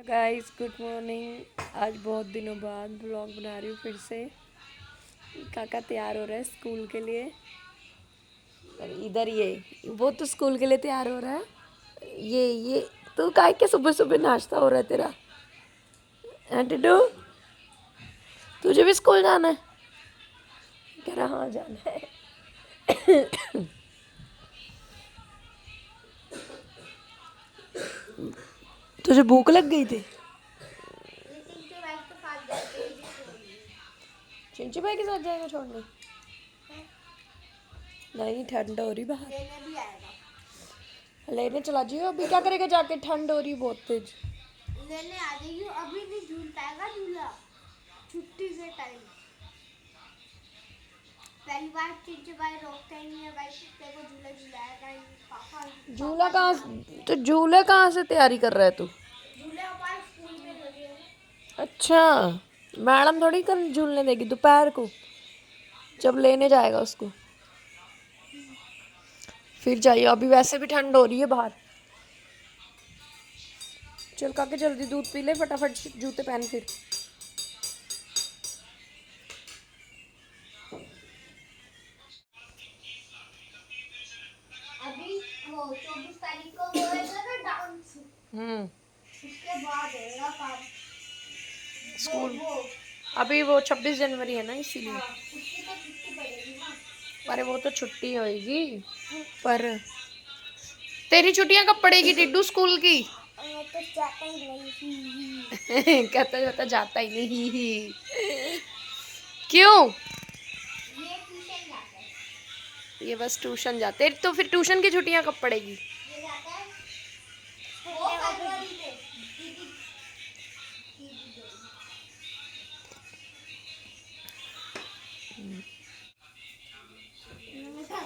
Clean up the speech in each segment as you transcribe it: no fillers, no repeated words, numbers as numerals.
Guys good morning. आज बहुत दिनों बाद ब्लॉग बना रही हूँ फिर से। काका तैयार हो रहा है स्कूल के लिए। और इधर ये वो तो स्कूल के लिए तैयार हो रहा है। ये तो काय के सुबह सुबह नाश्ता हो रहा है तेरा। टिड्डू तुझे भी स्कूल जाना है? कह रहा हाँ जाना है। तुझे भूख लग गई थी? चिंची भाई के साथ जाएगा छोड़ने? नहीं ठंड हो रही बाहर। लेने चला जाइयो। अभी क्या करेगा जाके? ठंड हो रही बहुत तेज। लेने आ जाइयो। अभी नहीं झूल पाएगा झूला छुट्टी के टाइम। पहली बार चिंची भाई रोकता ही नहीं है भाई। तेरे को झूला झुलाएगा ही पापा। झूला कहाँ तो झूले कहाँ से तैयारी कर रहा है तू? झूले हमारे स्कूल में लगे हैं। अच्छा मैडम थोड़ी कर झूलने देगी दोपहर को जब लेने जाएगा उसको। फिर जाइए। अभी वैसे भी ठंड हो रही है बाहर। चल काके जल्दी दूध पी ले फटाफट जूते पहन फिर। अभी वो 24 तारीख को वो है ना डांस। उसके बाद होगा काम। स्कूल वो अभी वो 26 जनवरी है ना इसीलिए। हाँ उसकी तो छुट्टी पड़ेगी ना। अरे वो तो छुट्टी होएगी पर तेरी छुट्टियां कब पड़ेगी टिड्डू स्कूल की? मैं तो जाता ही नहीं। कहता जाता ही नहीं। क्यों? ये ट्यूशन जाता है। ये बस ट्यूशन जाते तो फिर ट्यूशन की छुट्टियां कब पड़ेगी? ये जाता है वो फरवरी में। दीदी दीदी गई।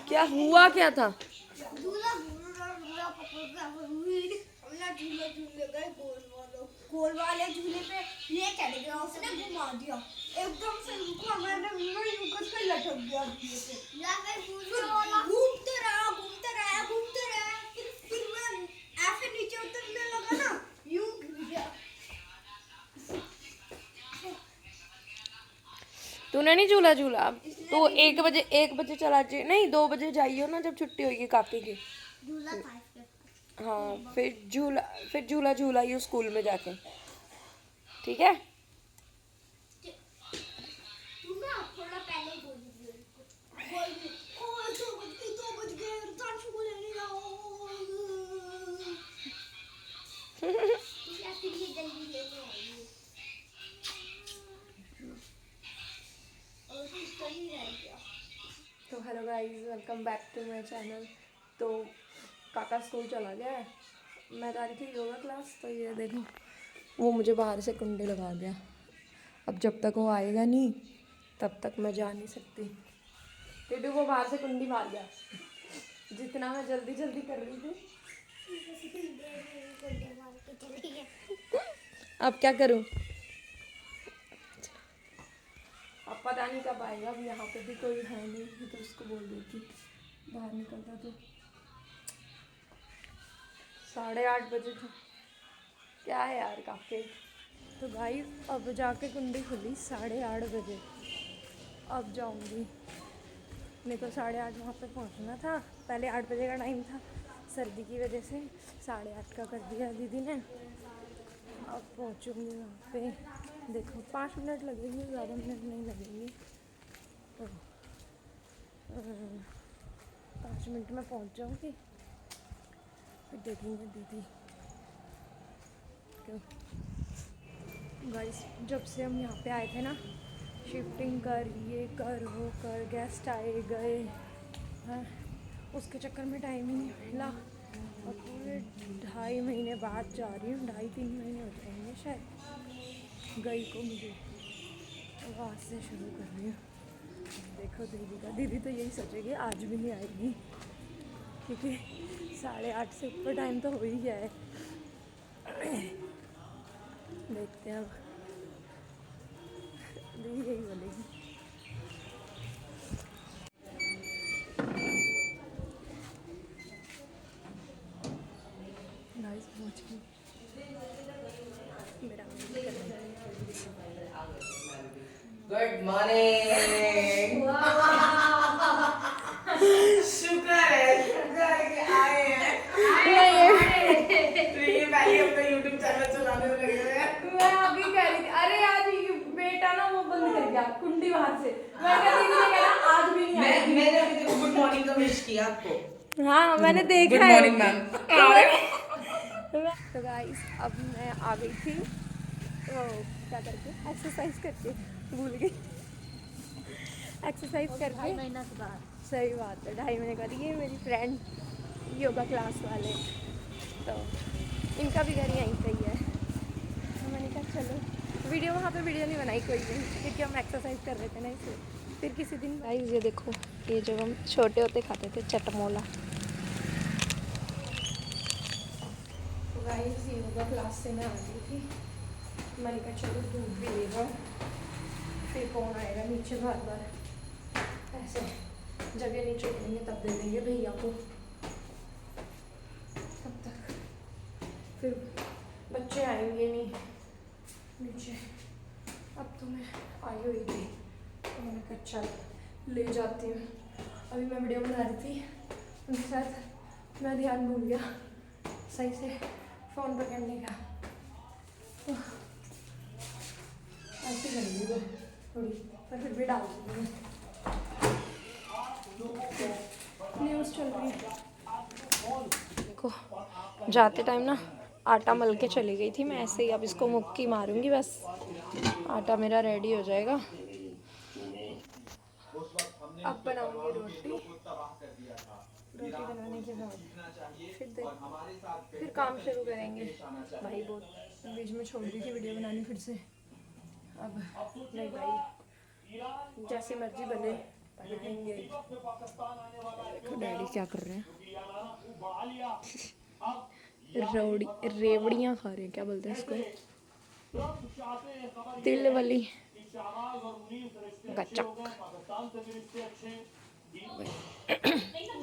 क्या हुआ क्या था? झूला झूला पकड़ के हमने झूले झूले गए गोल वाले झूले पे ये चढ़ गया। उसने घुमा दिया एकदम से। रुको मैंने यूं से लटक गया झूले पे। या फिर घूमते रहा फिर मैं ऐसे नीचे उतरने लगा ना यूं गिर गया। तूने नहीं झूला झूला? अब तो 1 बजे चला जाइए। नहीं 2 बजे जाइयो ना जब छुट्टी होगी काके की। झूला था इसके। हाँ फिर झूला झूलाइयो स्कूल में जाके। ठीक है। तुम ना थोड़ा पहले ही बोल दीजिए उनको। बोल दी ओ 2 बज गए दांशु को लेने जाओ। या फिर ये जल्दी लेने आएंगे और कुछ तो नहीं रह गया। तो hello guys welcome back to my channel. तो काका स्कूल चला गया है। मैं जा रही थी योगा क्लास तो ये देखो वो मुझे बाहर से कुंडी लगा गया। अब जब तक वो आएगा नहीं तब तक मैं जा नहीं सकती। टिड्डू वो बाहर से कुंडी मार गया। जितना मैं जल्दी जल्दी कर रही थी। अब क्या करूं? अब पता नहीं कब आएगा। अब यहाँ पे भी कोई है नहीं तो उसको बोल देती बाहर निकलता तो। 8:30 बजे था। क्या है यार काके। तो भाई अब जाके कुंडी खुली 8:30 बजे। अब जाऊंगी। नहीं तो 8:30 वहाँ पे पहुँचना था। पहले 8 बजे का टाइम था। सर्दी की वजह से 8:30 का कर दिया दीदी ने। अब पहुँचूँगी वहाँ पे। देखो 5 मिनट लगेंगे ज़्यादा मिनट नहीं लगेंगे। तो 5 मिनट में पहुँच जाऊँगी। फिर देखेंगे दीदी क्यों। गाइस जब से हम यहाँ पे आए थे ना शिफ्टिंग कर ये कर वो कर गेस्ट आए गए हैं उसके चक्कर में टाइम ही नहीं मिला। और पूरे 2.5 महीने बाद जा रही हूँ। 2.5-3 महीने हो जाएंगे शायद गई को मुझे। आवाज़ से शुरू कर रही हूँ। देखो दीदी तो यही सोचेगी आज भी नहीं आएगी क्योंकि 8:30 से ऊपर टाइम तो हो ही गया है। देखते हैं अब दीदी यही बोलेगी। गाइस पहुंच गई। Good morning. शुक्र है कि आए हैं। तो ये पहले अपना यूट्यूब चैनल चलाने में लगे हुए हैं। मैं अभी कह रही थी, अरे आज ये बेटा ना वो बंद कर गया कुंडी बाहर से। मैं कह रही थी कहना आज भी नहीं आएगी। मैंने अभी तक गुड मॉर्निंग का विश किया आपको। हाँ मैंने देखा गुड है। Morning ma'am. तो गाइस अब मैं आ गई थी वो क्या करके एक्सरसाइज करके भूल गई एक्सरसाइज करके 2.5 महीना के बाद। सही बात है 2.5 महीने के बाद। ये मेरी फ्रेंड योगा क्लास वाले, तो इनका भी घर यहीं पे ही है। तो मैंने कहा चलो वीडियो, वहाँ पे वीडियो नहीं बनाई कोई भी क्योंकि हम एक्सरसाइज कर रहे थे ना, इसलिए फिर किसी दिन। गाइस ये देखो, ये जो हम छोटे होते खाते थे चटमोला। तो गाइस योगा क्लास से मैं आ गई थी, मैंने कहा चलो दूध भी ले जाओ, फिर कौन आएगा नीचे बार बार, ऐसे जगह नहीं छोड़ेंगे तब दे देंगे भैया को, तब तक फिर बच्चे आएंगे नहीं नीचे। अब तो मैं आई हुई थी तो मैंने कहा चल ले जाती हूँ। अभी मैं वीडियो बना रही थी उनके साथ, मैं ध्यान भूल गया सही से फ़ोन पकड़ने का, तो ऐसी कर ली वो थोड़ी, पर फिर भी डाल दूँगी। न्यूज़ चल रही है देखो। जाते टाइम ना आटा मल के चली गई थी मैं ऐसे ही, अब इसको मुक्की मारूंगी बस, आटा मेरा रेडी हो जाएगा। अब बनाऊंगी रोटी, रोटी बनाने के बाद फिर काम शुरू करेंगे। भाई बहुत बीच में छोड़ दी थी वीडियो बनानी फिर से, अब नहीं भाई जैसी मर्जी बने बनाएंगे। देखो डैडी क्या कर रहे हैं, रेवड़ियाँ खा रहे हैं, क्या बोलते हैं इसको, तिल वाली गच्चक।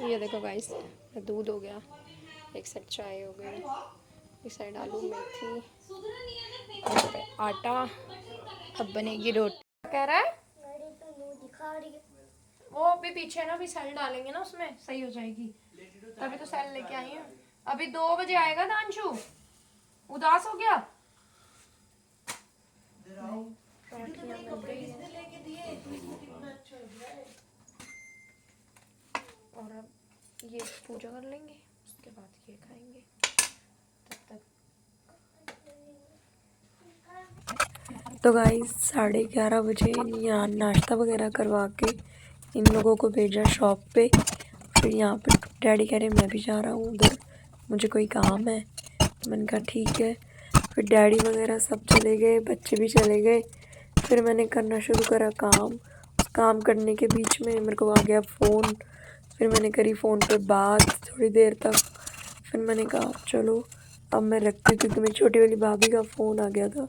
ये देखो गाइस, दूध हो गया, एक साइड चाय हो गई, एक साइड आलू मेथी, आटा, अब बनेगी रोटी। कह रहा है वो अभी पीछे ना, अभी सेल डालेंगे ना उसमें सही हो जाएगी, तभी तो सेल लेके आई है। अभी 2 बजे आएगा दांशु, उदास हो गया। और अब ये पूजा कर लेंगे, उसके बाद ये खाएंगे, तब तक। तो गाइस 11:30 बजे यहाँ नाश्ता वगैरह करवा के इन लोगों को भेजा शॉप पे। फिर यहाँ पे डैडी कह रहे मैं भी जा रहा हूँ उधर, मुझे कोई काम है। मैंने कहा ठीक है। फिर डैडी वगैरह सब चले गए, बच्चे भी चले गए। फिर मैंने करना शुरू करा काम करने के बीच में मेरे को आ गया फ़ोन। फिर मैंने करी फ़ोन पे बात थोड़ी देर तक। फिर मैंने कहा चलो अब मैं रखती हूँ, क्योंकि मेरी छोटी वाली भाभी का फ़ोन आ गया था,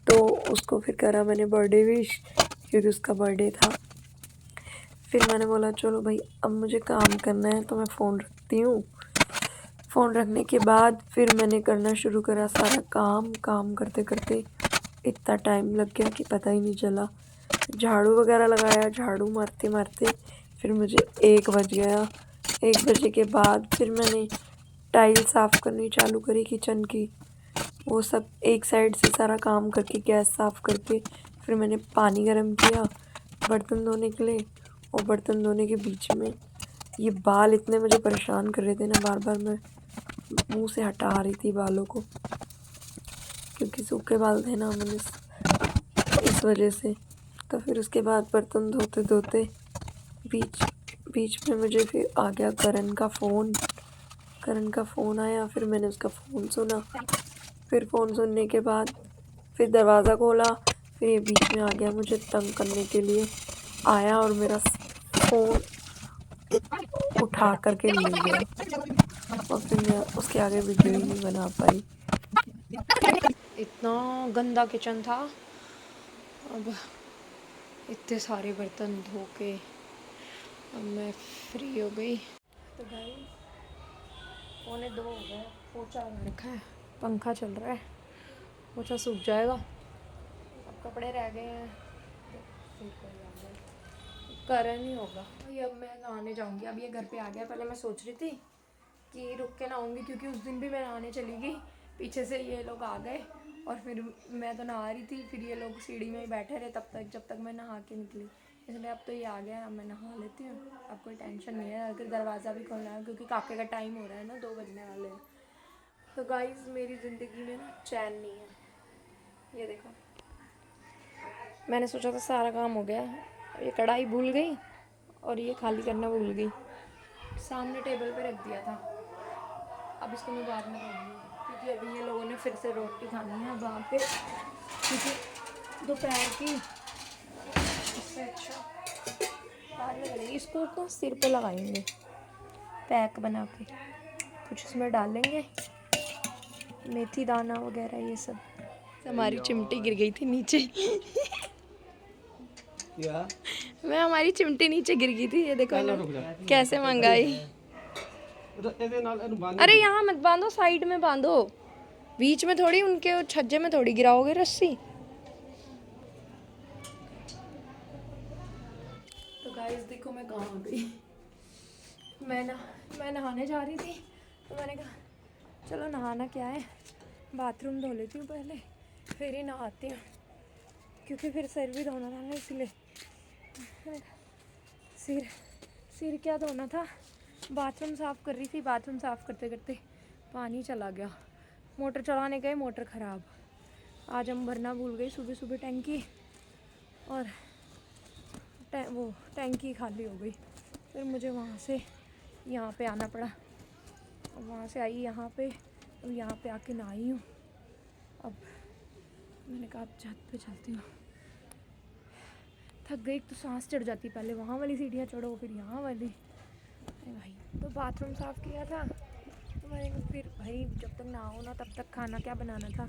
तो उसको फिर करा मैंने बर्थडे विश, क्योंकि उसका बर्थडे था। फिर मैंने बोला चलो भाई अब मुझे काम करना है, तो मैं फ़ोन रखती हूँ। फ़ोन रखने के बाद फिर मैंने करना शुरू करा सारा काम करते करते इतना टाइम लग गया कि पता ही नहीं चला। झाड़ू वगैरह लगाया, झाड़ू मारते मारते फिर मुझे 1 बज गया। 1 बजे के बाद फिर मैंने टाइल साफ़ करनी चालू करी किचन की, वो सब एक साइड से सारा काम करके गैस साफ़ करके फिर मैंने पानी गर्म किया बर्तन धोने के लिए। और बर्तन धोने के बीच में ये बाल इतने मुझे परेशान कर रहे थे ना, बार बार मैं मुंह से हटा रही थी बालों को, क्योंकि सूखे बाल थे ना, मैंने इस वजह से। तो फिर उसके बाद बर्तन धोते धोते बीच में मुझे फिर आ गया करण का फ़ोन आया। फिर मैंने उसका फ़ोन सुना, फिर फ़ोन सुनने के बाद फिर दरवाज़ा खोला। फिर ये बीच में आ गया मुझे तंग करने के लिए, आया और मेरा फ़ोन उठा करके ले गया, और फिर मैं उसके आगे वीडियो ही नहीं बना पाई। इतना गंदा किचन था। अब इतने सारे बर्तन धो के अब मैं फ्री हो गई। तो भाई 1:45 हो गए, पोछा लगा रखा है, पंखा चल रहा है, पोछा सूख जाएगा। अब कपड़े रह गए हैं, फिर कोई आ गया, करण ही होगा। ये अब मैं नहाने जाऊँगी, अब ये घर पे आ गया। पहले मैं सोच रही थी कि रुक के नहाऊंगी, क्योंकि उस दिन भी मैं नहाने चली गई, पीछे से ये लोग आ गए और फिर मैं तो नहा रही थी, फिर ये लोग सीढ़ी में ही बैठे रहे तब तक, जब तक मैं नहा के निकली। इसलिए अब तो ये आ गया, अब मैं नहा लेती हूँ, अब कोई टेंशन नहीं है। अगर दरवाज़ा भी खोलना है क्योंकि काके का टाइम हो रहा है ना, 2 बजने वाले हैं। तो गाइस मेरी ज़िंदगी में ना चैन नहीं है। ये देखो, मैंने सोचा था सारा काम हो गया, ये कढ़ाई भूल गई और ये खाली करना भूल गई, सामने टेबल पे रख दिया था। अब इसको मैं बाद में करूँगी, क्योंकि अभी ये लोगों ने फिर से रोटी खानी है वहाँ पे, क्योंकि दोपहर की। इससे अच्छा बाद में करेंगे, इसको तो सिर पे लगाएंगे पैक बना के, कुछ इसमें डालेंगे मेथी दाना वगैरह ये सब। हमारी चिमटी गिर गई थी नीचे। क्या? मैं हमारी चिमटी नीचे गिर गई थी, ये देखो चलो ना रुक जा। कैसे मंगाई। ਇਹਦੇ ਨਾਲ ਇਹਨੂੰ ਬੰਨ अरे यहाँ मत बांधो, साइड में बांधो, बीच में थोड़ी, उनके छज्जे में थोड़ी गिराओगे रस्सी। तो गाइस देखो मैं कहाँ आ गई। मैं नहाने जा रही थी, तो मैंने कहा चलो नहाना क्या है, बाथरूम धो लेती हूँ पहले, फिर ही नहाती हूँ, क्योंकि फिर सिर भी धोना था ना, इसलिए। सिर सिर क्या धोना था, बाथरूम साफ़ कर रही थी, बाथरूम साफ़ करते करते पानी चला गया, मोटर चलाने गए, मोटर ख़राब। आज हम भरना भूल गई सुबह सुबह टैंकी, और वो टैंकी खाली हो गई। फिर मुझे वहाँ से यहाँ पे आना पड़ा, अब वहाँ से आई यहाँ पे, अब यहाँ पे आके नहाई हूँ। अब मैंने कहा अब छत पे चलती हूँ, थक गई, तो सांस चढ़ जाती, पहले वहाँ वाली सीढ़ियाँ चढ़ो फिर यहाँ वाली। अरे भाई, तो बाथरूम साफ़ किया था, तो मैंने कहा फिर भाई जब तक नहाओ ना तब तक खाना क्या बनाना था।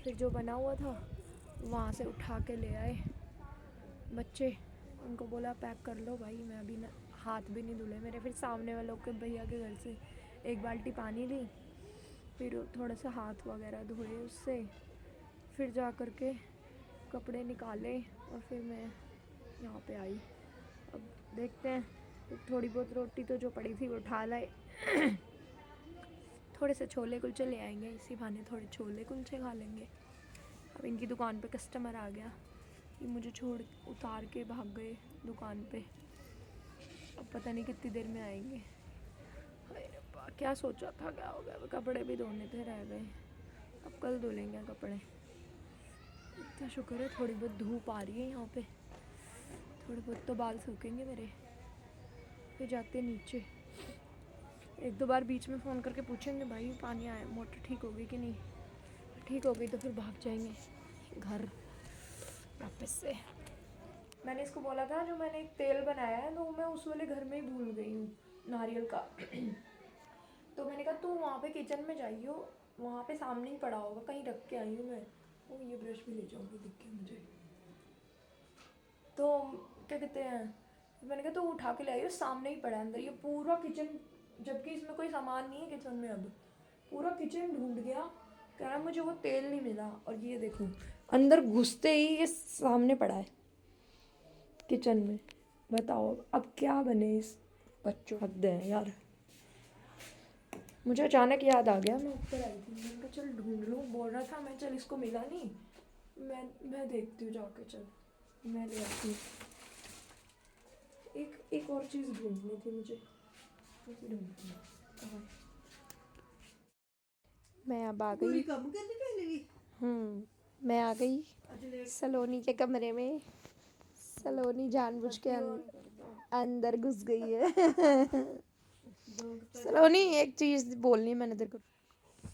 फिर जो बना हुआ था वहाँ से उठा के ले आए बच्चे, उनको बोला पैक कर लो भाई, मैं अभी ना हाथ भी नहीं धुले मेरे। फिर सामने वालों के भैया के घर से 1 बाल्टी पानी ली, फिर थोड़ा सा हाथ वगैरह धोए उससे, फिर जा कर के कपड़े निकाले, और फिर मैं यहाँ पे आई। अब देखते हैं, थोड़ी बहुत रोटी तो जो पड़ी थी वो उठा लाए। थोड़े से छोले कुलचे ले आएंगे, इसी बहाने थोड़े छोले कुलचे खा लेंगे। अब इनकी दुकान पे कस्टमर आ गया, ये मुझे छोड़ उतार के भाग गए दुकान पे, अब पता नहीं कितनी देर में आएंगे। अरे रब्बा, क्या सोचा था क्या हो गया, कपड़े भी धोने थे रह गए, अब कल धो लेंगे कपड़े। इतना शुक्र है थोड़ी बहुत धूप आ रही है यहाँ पे, थोड़े बहुत तो बाल सूखेंगे मेरे। फिर जाते नीचे, 1-2 बार बीच में फ़ोन करके पूछेंगे भाई पानी आया, मोटर ठीक हो गई कि नहीं, ठीक हो गई तो फिर भाग जाएंगे घर वापस से। मैंने इसको बोला था जो मैंने एक तेल बनाया है, तो मैं उस वाले घर में ही भूल गई हूँ नारियल का। तो मैंने कहा तू वहाँ पे किचन में जाइयो, वहाँ पे सामने ही पड़ा होगा, कहीं रख के आई हूँ मैं। वो ये ब्रश भी ले जाऊँगी, दिख के मुझे। तो क्या कहते हैं, मैंने कहा तो उठा के ले आई हो, सामने ही पड़ा है अंदर, ये पूरा किचन, जबकि इसमें कोई सामान नहीं है किचन में। अब पूरा किचन ढूंढ गया, कह रहा मुझे वो तेल नहीं मिला, और ये देखो अंदर घुसते ही ये सामने पड़ा है किचन में। बताओ अब क्या बने इस बच्चों, हद है यार। मुझे अचानक याद आ गया, मैं ऊपर आई थी, मैंने कहा चल ढूंढ लूँ, बोल रहा था मैं चल इसको मिला नहीं, मैं देखती हूँ जाके, चल मैं ले आती हूँ। एक और चीज़ ढूंढनी थी मुझे, उसे ढूंढती हूँ कहाँ है। मैं अब आ गई, कम करने पहले भी मैं आ गई सलोनी के कमरे में। सलोनी जानबूझ के अंदर घुस गई है। सलोनी एक चीज़ बोलनी है मैंने तेरे को।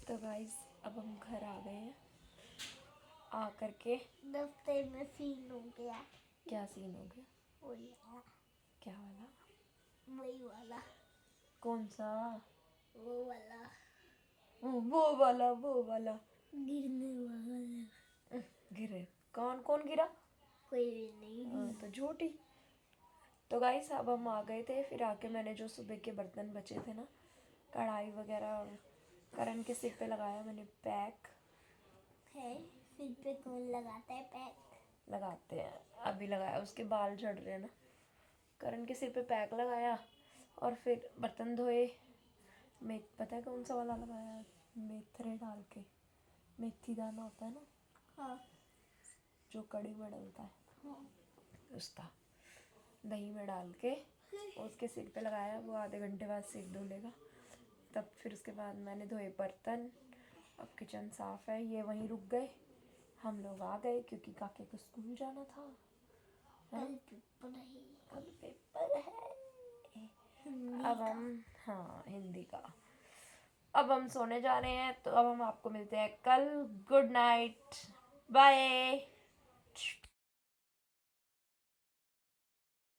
तो गाइस अब हम घर आ गए हैं, आ करके दफ्तर में सीन हो गया। क्या सीन हो गया, वही वाला, क्या वाला, वही वाला, कौन सा, वो वाला, वो वाला गिरने वाला। गिरे, कौन कौन गिरा, कोई नहीं। तो झूठी। तो गाइस अब हम आ गए थे, फिर आके मैंने जो सुबह के बर्तन बचे थे ना, कढ़ाई वगैरह, और करण के सिर पे लगाया मैंने पैक। है सिर पे कौन लगाता है पैक, लगाते हैं। अभी लगाया, उसके बाल झड़ रहे हैं ना। करण के सिर पे पैक लगाया और फिर बर्तन धोए। पता है कौन सा वाला लगाया? मेथरे डाल के, मेथी दाना होता है ना हाँ जो कड़ी में डलता है, हाँ उसका दही में डाल के उसके सिर पे लगाया। वो आधे घंटे बाद सिर धो लेगा। तब फिर उसके बाद मैंने धोए बर्तन। अब किचन साफ है। ये वहीं रुक गए, हम लोग आ गए क्योंकि काके को स्कूल जाना था, है ना? कल पेपर है। अब हम, हाँ, हिंदी का। अब हम सोने जा रहे हैं, तो अब हम आपको मिलते हैं कल। Good night, bye.